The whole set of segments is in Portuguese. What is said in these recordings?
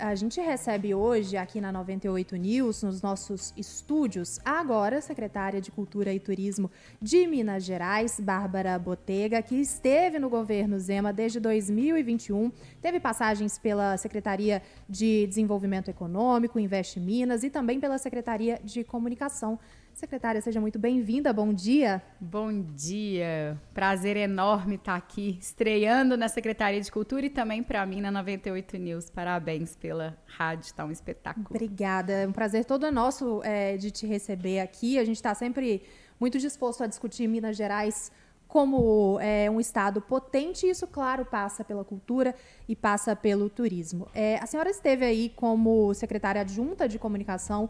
A gente recebe hoje aqui na 98 News, nos nossos estúdios, agora a secretária de Cultura e Turismo de Minas Gerais, Bárbara Botega, que esteve no governo Zema desde 2021, teve passagens pela Secretaria de Desenvolvimento Econômico, Investe Minas e também pela Secretaria de Comunicação. Secretária, seja muito bem-vinda, bom dia. Bom dia, prazer enorme estar aqui, estreando na Secretaria de Cultura e também para mim na 98 News. Parabéns pela rádio, está um espetáculo. Obrigada, é um prazer todo nosso de te receber aqui. A gente está sempre muito disposto a discutir Minas Gerais como um estado potente, e isso, claro, passa pela cultura e passa pelo turismo. A senhora esteve aí como secretária adjunta de comunicação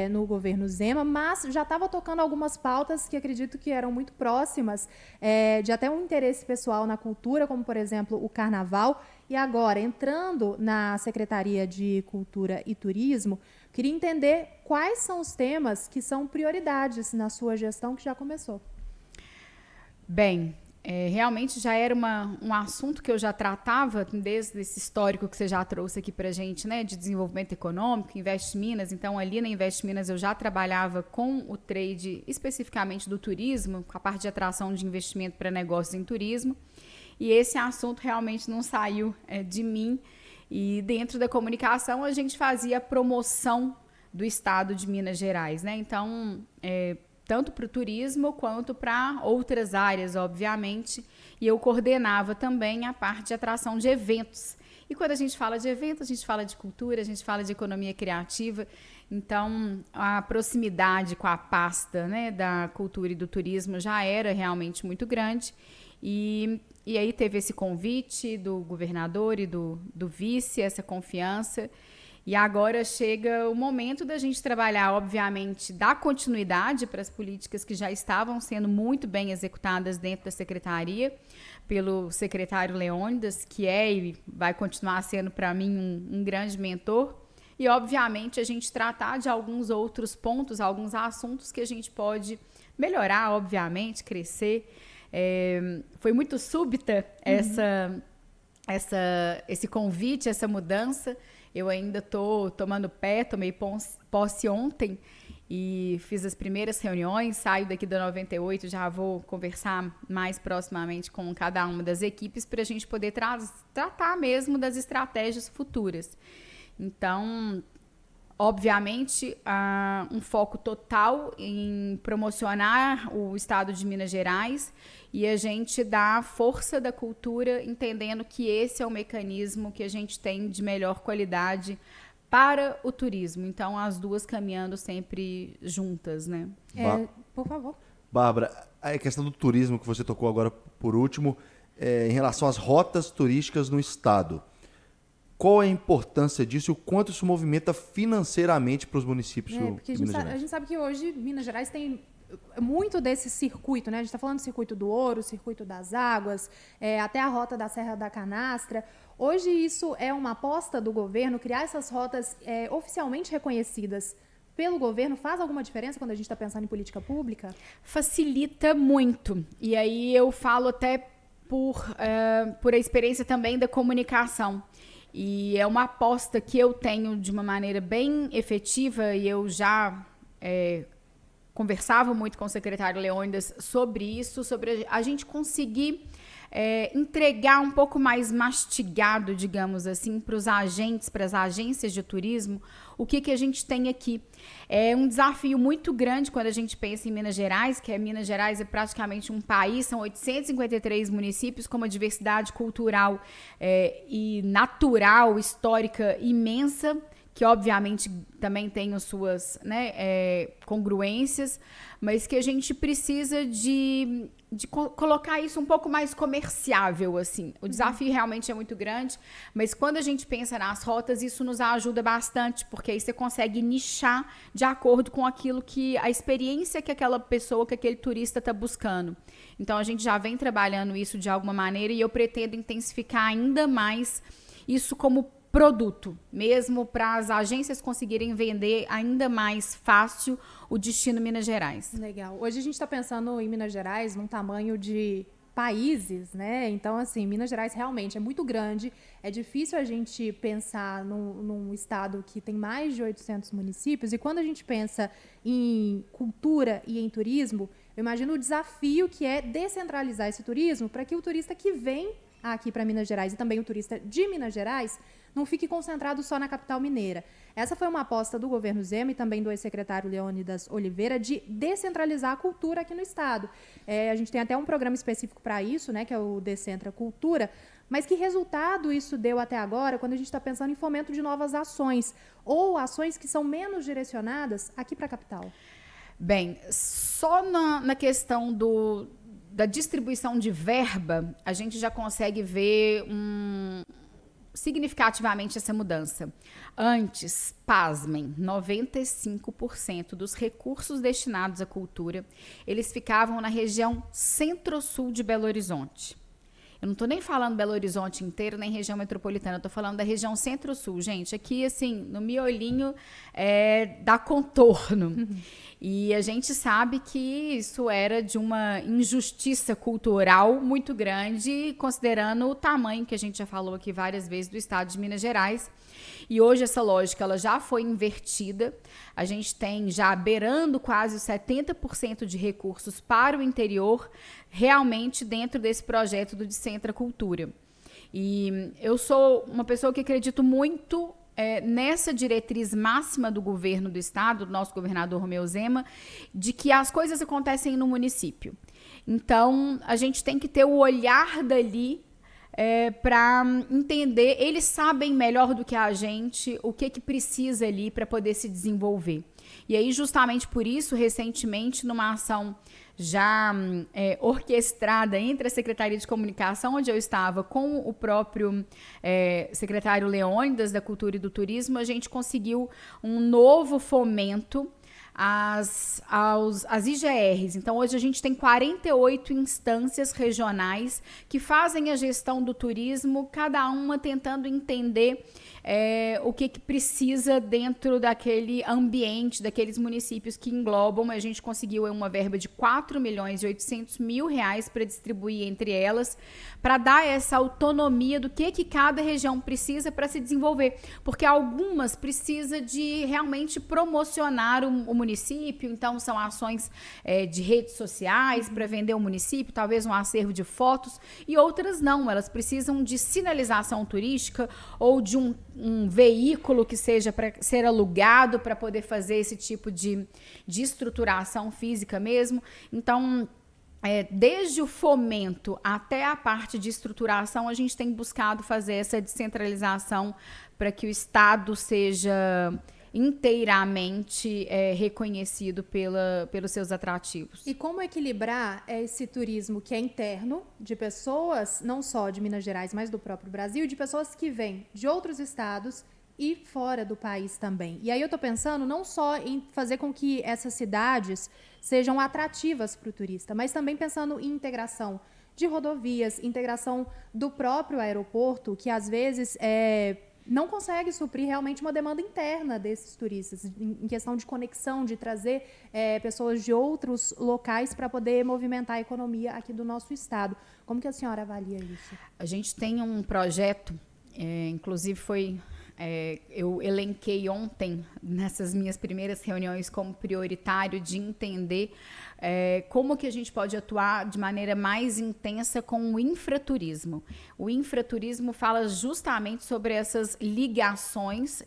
no governo Zema, mas já estava tocando algumas pautas que acredito que eram muito próximas, de até um interesse pessoal na cultura, como, por exemplo, o carnaval. E agora, entrando na Secretaria de Cultura e Turismo, queria entender quais são os temas que são prioridades na sua gestão, que já começou. Bem, realmente já era um assunto que eu já tratava desde esse histórico que você já trouxe aqui para a gente, né, de desenvolvimento econômico, Investe Minas. Então, ali na Investe Minas eu já trabalhava com o trade especificamente do turismo, com a parte de atração de investimento para negócios em turismo. E esse assunto realmente não saiu de mim. E dentro da comunicação a gente fazia a promoção do estado de Minas Gerais, né? Então, tanto para o turismo quanto para outras áreas, obviamente. E eu coordenava também a parte de atração de eventos. E quando a gente fala de eventos, a gente fala de cultura, a gente fala de economia criativa. Então, a proximidade com a pasta, né, da cultura e do turismo já era realmente muito grande. E aí teve esse convite do governador e do vice, essa confiança. E agora chega o momento da gente trabalhar, obviamente, dar continuidade para as políticas que já estavam sendo muito bem executadas dentro da secretaria, pelo secretário Leônidas, que e vai continuar sendo, para mim, um grande mentor. E, obviamente, a gente tratar de alguns outros pontos, alguns assuntos que a gente pode melhorar, obviamente, crescer. Foi muito súbita esse convite, essa mudança. Eu ainda estou tomando pé, tomei posse ontem e fiz as primeiras reuniões, saio daqui da 98, já vou conversar mais proximamente com cada uma das equipes para a gente poder tratar mesmo das estratégias futuras. Então, obviamente, um foco total em promocionar o estado de Minas Gerais e a gente dá a força da cultura, entendendo que esse é o mecanismo que a gente tem de melhor qualidade para o turismo. Então, as duas caminhando sempre juntas, né? Por favor. Bárbara, a questão do turismo que você tocou agora por último, em relação às rotas turísticas no estado. Qual é a importância disso e o quanto isso movimenta financeiramente para os municípios de Minas Gerais? A gente sabe que hoje Minas Gerais tem muito desse circuito, né? A gente está falando do circuito do ouro, circuito das águas, até a rota da Serra da Canastra. Hoje isso é uma aposta do governo, criar essas rotas oficialmente reconhecidas pelo governo. Faz alguma diferença quando a gente está pensando em política pública? Facilita muito. E aí eu falo até por a experiência também da comunicação. E é uma aposta que eu tenho de uma maneira bem efetiva, e eu já conversava muito com o secretário Leônidas sobre isso, sobre a gente conseguir entregar um pouco mais mastigado, digamos assim, para os agentes, para as agências de turismo, o que a gente tem aqui. É um desafio muito grande quando a gente pensa em Minas Gerais, que Minas Gerais é praticamente um país, são 853 municípios com uma diversidade cultural e natural, histórica imensa, que obviamente também tem as suas congruências, mas que a gente precisa de colocar isso um pouco mais comerciável, assim. O desafio realmente é muito grande, mas quando a gente pensa nas rotas, isso nos ajuda bastante, porque aí você consegue nichar de acordo com aquilo que a experiência que aquela pessoa, que aquele turista está buscando. Então, a gente já vem trabalhando isso de alguma maneira e eu pretendo intensificar ainda mais isso como produto, mesmo para as agências conseguirem vender ainda mais fácil o destino Minas Gerais. Legal. Hoje a gente está pensando em Minas Gerais num tamanho de países, né? Então, assim, Minas Gerais realmente é muito grande. É difícil a gente pensar num estado que tem mais de 800 municípios. E quando a gente pensa em cultura e em turismo, eu imagino o desafio que é descentralizar esse turismo para que o turista que vem aqui para Minas Gerais e também o turista de Minas Gerais não fique concentrado só na capital mineira. Essa foi uma aposta do governo Zema e também do ex-secretário Leônidas Oliveira de descentralizar a cultura aqui no estado. A gente tem até um programa específico para isso, né, que é o Descentra Cultura, mas que resultado isso deu até agora quando a gente está pensando em fomento de novas ações ou ações que são menos direcionadas aqui para a capital? Bem, só na questão da distribuição de verba, a gente já consegue ver significativamente essa mudança. Antes, pasmem, 95% dos recursos destinados à cultura, eles ficavam na região centro-sul de Belo Horizonte. Eu não estou nem falando Belo Horizonte inteiro, nem região metropolitana, eu estou falando da região centro-sul, gente. Aqui, assim, no miolinho dá contorno. E a gente sabe que isso era de uma injustiça cultural muito grande, considerando o tamanho que a gente já falou aqui várias vezes do estado de Minas Gerais. E hoje essa lógica ela já foi invertida. A gente tem já beirando quase 70% de recursos para o interior, realmente dentro desse projeto do Descentra Cultura. E eu sou uma pessoa que acredito muito nessa diretriz máxima do governo do estado, do nosso governador Romeu Zema, de que as coisas acontecem no município. Então, a gente tem que ter o olhar dali para entender, eles sabem melhor do que a gente o que precisa ali para poder se desenvolver. E aí, justamente por isso, recentemente, numa ação já orquestrada entre a Secretaria de Comunicação, onde eu estava, com o próprio secretário Leônidas, da Cultura e do Turismo, a gente conseguiu um novo fomento às IGRs. Então, hoje a gente tem 48 instâncias regionais que fazem a gestão do turismo, cada uma tentando entender o que precisa dentro daquele ambiente, daqueles municípios que englobam. A gente conseguiu uma verba de R$4.800.000 para distribuir entre elas, para dar essa autonomia do que cada região precisa para se desenvolver. Porque algumas precisam de realmente promocionar o município, então são ações de redes sociais para vender o município, talvez um acervo de fotos, e outras não, elas precisam de sinalização turística ou de um veículo que seja para ser alugado para poder fazer esse tipo de estruturação física mesmo. Então, desde o fomento até a parte de estruturação, a gente tem buscado fazer essa descentralização para que o Estado seja inteiramente reconhecido pelos seus atrativos. E como equilibrar esse turismo que é interno, de pessoas, não só de Minas Gerais, mas do próprio Brasil, e de pessoas que vêm de outros estados e fora do país também. E aí eu estou pensando não só em fazer com que essas cidades sejam atrativas para o turista, mas também pensando em integração de rodovias, integração do próprio aeroporto, que às vezes não consegue suprir realmente uma demanda interna desses turistas, em questão de conexão, de trazer pessoas de outros locais para poder movimentar a economia aqui do nosso estado. Como que a senhora avalia isso? A gente tem um projeto, inclusive eu elenquei ontem, nessas minhas primeiras reuniões, como prioritário de entender como que a gente pode atuar de maneira mais intensa com o infraturismo. O infraturismo fala justamente sobre essas ligações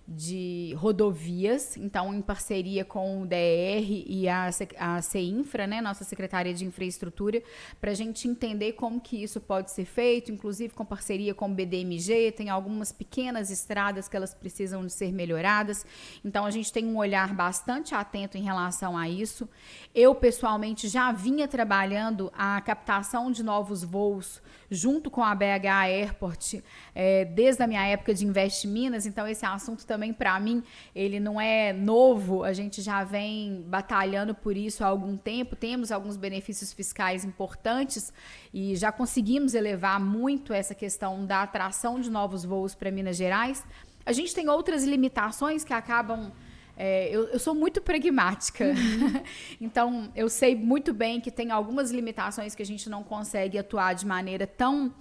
de rodovias, então em parceria com o DR e a CEINFRA, né, nossa Secretaria de Infraestrutura, para a gente entender como que isso pode ser feito, inclusive com parceria com o BDMG, tem algumas pequenas estradas que elas precisam de ser melhoradas, então a gente tem um olhar bastante atento em relação a isso. Eu, pessoalmente, já vinha trabalhando a captação de novos voos junto com a BH Airport desde a minha época de Invest Minas, então esse assunto também, para mim, ele não é novo, a gente já vem batalhando por isso há algum tempo, temos alguns benefícios fiscais importantes e já conseguimos elevar muito essa questão da atração de novos voos para Minas Gerais. A gente tem outras limitações que acabam Eu sou muito pragmática. Então, eu sei muito bem que tem algumas limitações que a gente não consegue atuar de maneira tão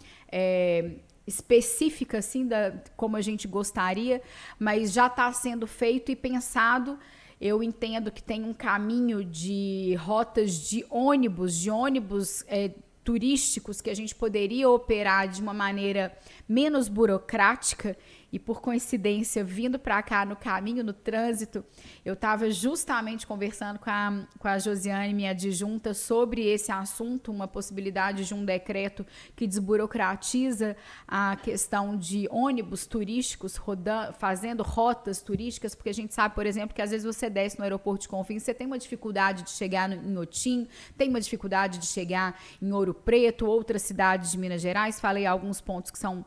específica assim, como a gente gostaria, mas já está sendo feito e pensado. Eu entendo que tem um caminho de rotas de ônibus turísticos que a gente poderia operar de uma maneira menos burocrática. E, por coincidência, vindo para cá no caminho, no trânsito, eu estava justamente conversando com a Josiane, minha adjunta, sobre esse assunto, uma possibilidade de um decreto que desburocratiza a questão de ônibus turísticos fazendo rotas turísticas, porque a gente sabe, por exemplo, que às vezes você desce no aeroporto de Confins, você tem uma dificuldade de chegar em Otim, tem uma dificuldade de chegar em Ouro Preto, outras cidades de Minas Gerais. Falei alguns pontos que são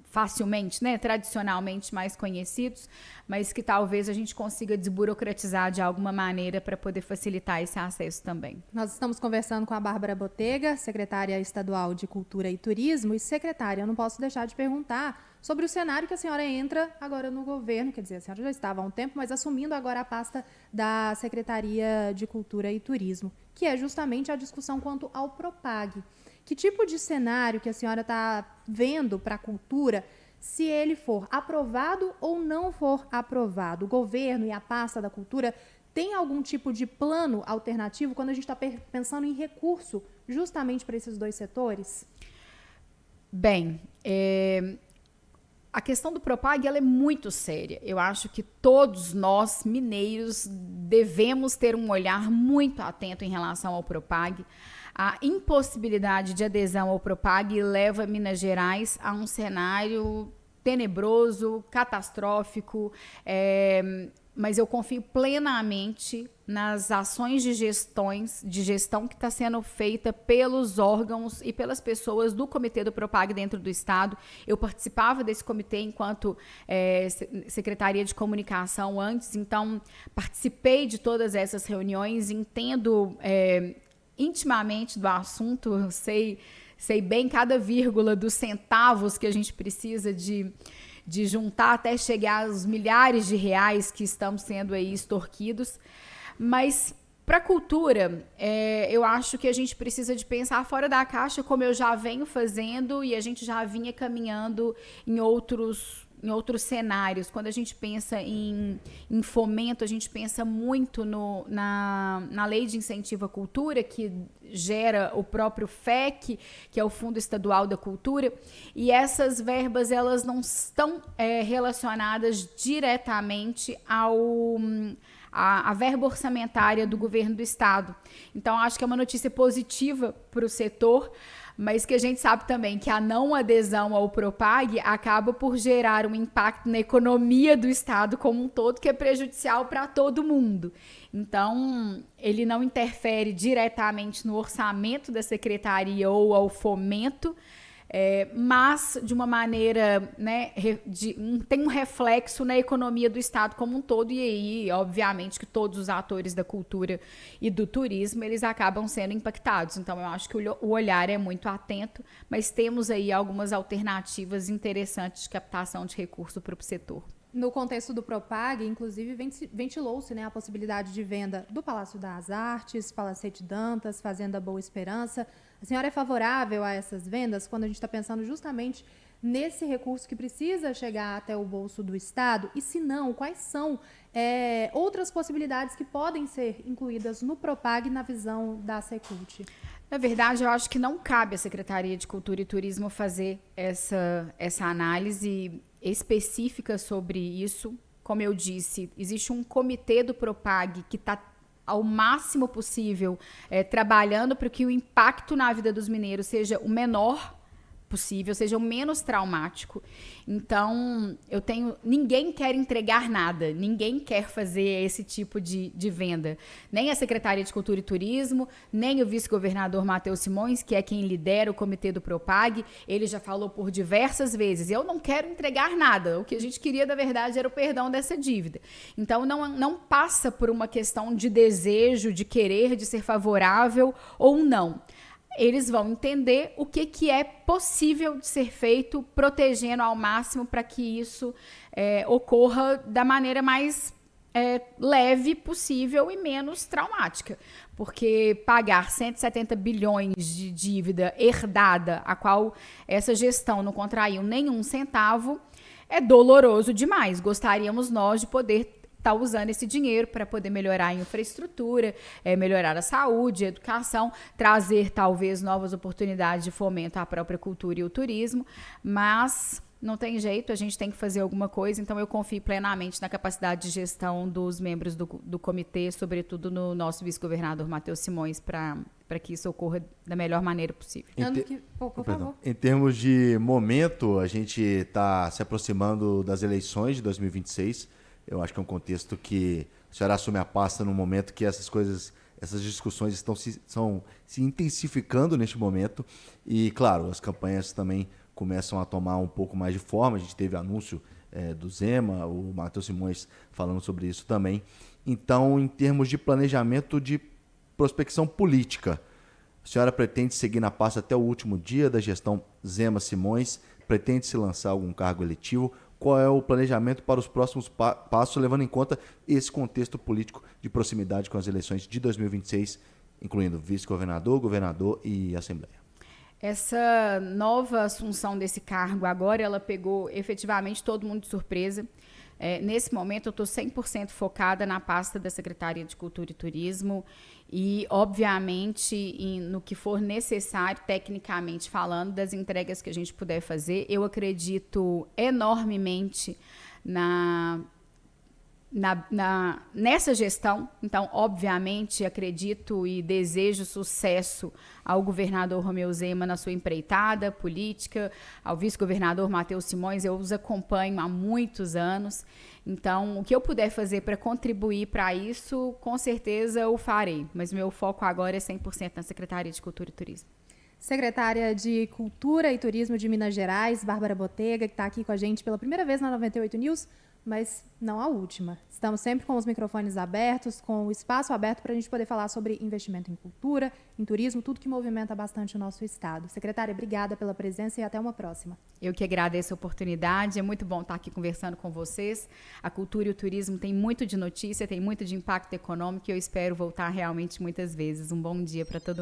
facilmente, né, tradicionalmente mais conhecidos, mas que talvez a gente consiga desburocratizar de alguma maneira para poder facilitar esse acesso também. Nós estamos conversando com a Bárbara Botega, secretária estadual de Cultura e Turismo. E, secretária, eu não posso deixar de perguntar sobre o cenário que a senhora entra agora no governo, quer dizer, a senhora já estava há um tempo, mas assumindo agora a pasta da Secretaria de Cultura e Turismo, que é justamente a discussão quanto ao Propag. Que tipo de cenário que a senhora está vendo para a cultura, se ele for aprovado ou não for aprovado? O governo e a pasta da cultura tem algum tipo de plano alternativo quando a gente está pensando em recurso justamente para esses dois setores? Bem, a questão do Propag ela é muito séria. Eu acho que todos nós, mineiros, devemos ter um olhar muito atento em relação ao Propag. A impossibilidade de adesão ao Propag leva Minas Gerais a um cenário tenebroso, catastrófico, mas eu confio plenamente nas ações de gestão que está sendo feita pelos órgãos e pelas pessoas do Comitê do Propag dentro do Estado. Eu participava desse comitê enquanto Secretaria de Comunicação antes, então participei de todas essas reuniões, entendo intimamente do assunto, sei bem cada vírgula dos centavos que a gente precisa de juntar até chegar aos milhares de reais que estão sendo aí extorquidos. Mas para a cultura, eu acho que a gente precisa de pensar fora da caixa, como eu já venho fazendo e a gente já vinha caminhando em outros cenários. Quando a gente pensa em fomento, a gente pensa muito na Lei de Incentivo à Cultura, que gera o próprio FEC, que é o Fundo Estadual da Cultura, e essas verbas elas não estão relacionadas diretamente à verba orçamentária do governo do Estado. Então, acho que é uma notícia positiva para o setor, mas que a gente sabe também que a não adesão ao Propag acaba por gerar um impacto na economia do Estado como um todo, que é prejudicial para todo mundo. Então, ele não interfere diretamente no orçamento da secretaria ou ao fomento, mas de uma maneira, né, tem um reflexo na economia do Estado como um todo, e aí, obviamente, que todos os atores da cultura e do turismo, eles acabam sendo impactados. Então, eu acho que o olhar é muito atento, mas temos aí algumas alternativas interessantes de captação de recurso para o setor. No contexto do Propag, inclusive, ventilou-se, né, a possibilidade de venda do Palácio das Artes, Palacete Dantas, Fazenda Boa Esperança. A senhora é favorável a essas vendas quando a gente está pensando justamente nesse recurso que precisa chegar até o bolso do Estado? E se não, quais são outras possibilidades que podem ser incluídas no Propag na visão da Secult? Na verdade, eu acho que não cabe à Secretaria de Cultura e Turismo fazer essa análise específica sobre isso. Como eu disse, existe um comitê do Propag que está ao máximo possível trabalhando para que o impacto na vida dos mineiros seja o menor possível, seja o menos traumático. Então, ninguém quer entregar nada, ninguém quer fazer esse tipo de venda. Nem a Secretaria de Cultura e Turismo, nem o vice-governador Matheus Simões, que é quem lidera o comitê do Propag. Ele já falou por diversas vezes, eu não quero entregar nada. O que a gente queria, na verdade, era o perdão dessa dívida. Então, não passa por uma questão de desejo, de querer, de ser favorável ou não. Eles vão entender o que é possível de ser feito, protegendo ao máximo para que isso ocorra da maneira mais leve possível e menos traumática. Porque pagar 170 bilhões de dívida herdada, a qual essa gestão não contraiu nenhum centavo, é doloroso demais. Gostaríamos nós de poder estar usando esse dinheiro para poder melhorar a infraestrutura, melhorar a saúde, a educação, trazer talvez novas oportunidades de fomento à própria cultura e o turismo, mas não tem jeito, a gente tem que fazer alguma coisa, então eu confio plenamente na capacidade de gestão dos membros do comitê, sobretudo no nosso vice-governador Matheus Simões, para que isso ocorra da melhor maneira possível. Por favor. Em termos de momento, a gente está se aproximando das eleições de 2026. Eu acho que é um contexto que a senhora assume a pasta num momento que essas discussões estão se intensificando neste momento. E, claro, as campanhas também começam a tomar um pouco mais de forma. A gente teve anúncio do Zema, o Matheus Simões falando sobre isso também. Então, em termos de planejamento de prospecção política, a senhora pretende seguir na pasta até o último dia da gestão Zema-Simões? Pretende se lançar algum cargo eletivo? Qual é o planejamento para os próximos passos, levando em conta esse contexto político de proximidade com as eleições de 2026, incluindo vice-governador, governador e Assembleia? Essa nova assunção desse cargo agora, ela pegou efetivamente todo mundo de surpresa. Nesse momento, eu estou 100% focada na pasta da Secretaria de Cultura e Turismo e, obviamente, no que for necessário, tecnicamente falando, das entregas que a gente puder fazer. Eu acredito enormemente nessa gestão, então, obviamente, acredito e desejo sucesso ao governador Romeu Zema na sua empreitada política, ao vice-governador Matheus Simões, eu os acompanho há muitos anos, então, o que eu puder fazer para contribuir para isso, com certeza eu farei, mas meu foco agora é 100% na Secretaria de Cultura e Turismo. Secretária de Cultura e Turismo de Minas Gerais, Bárbara Botega, que está aqui com a gente pela primeira vez na 98 News, mas não a última. Estamos sempre com os microfones abertos, com o espaço aberto para a gente poder falar sobre investimento em cultura, em turismo, tudo que movimenta bastante o nosso estado. Secretária, obrigada pela presença e até uma próxima. Eu que agradeço a oportunidade, é muito bom estar aqui conversando com vocês. A cultura e o turismo tem muito de notícia, tem muito de impacto econômico e eu espero voltar realmente muitas vezes. Um bom dia para todo mundo.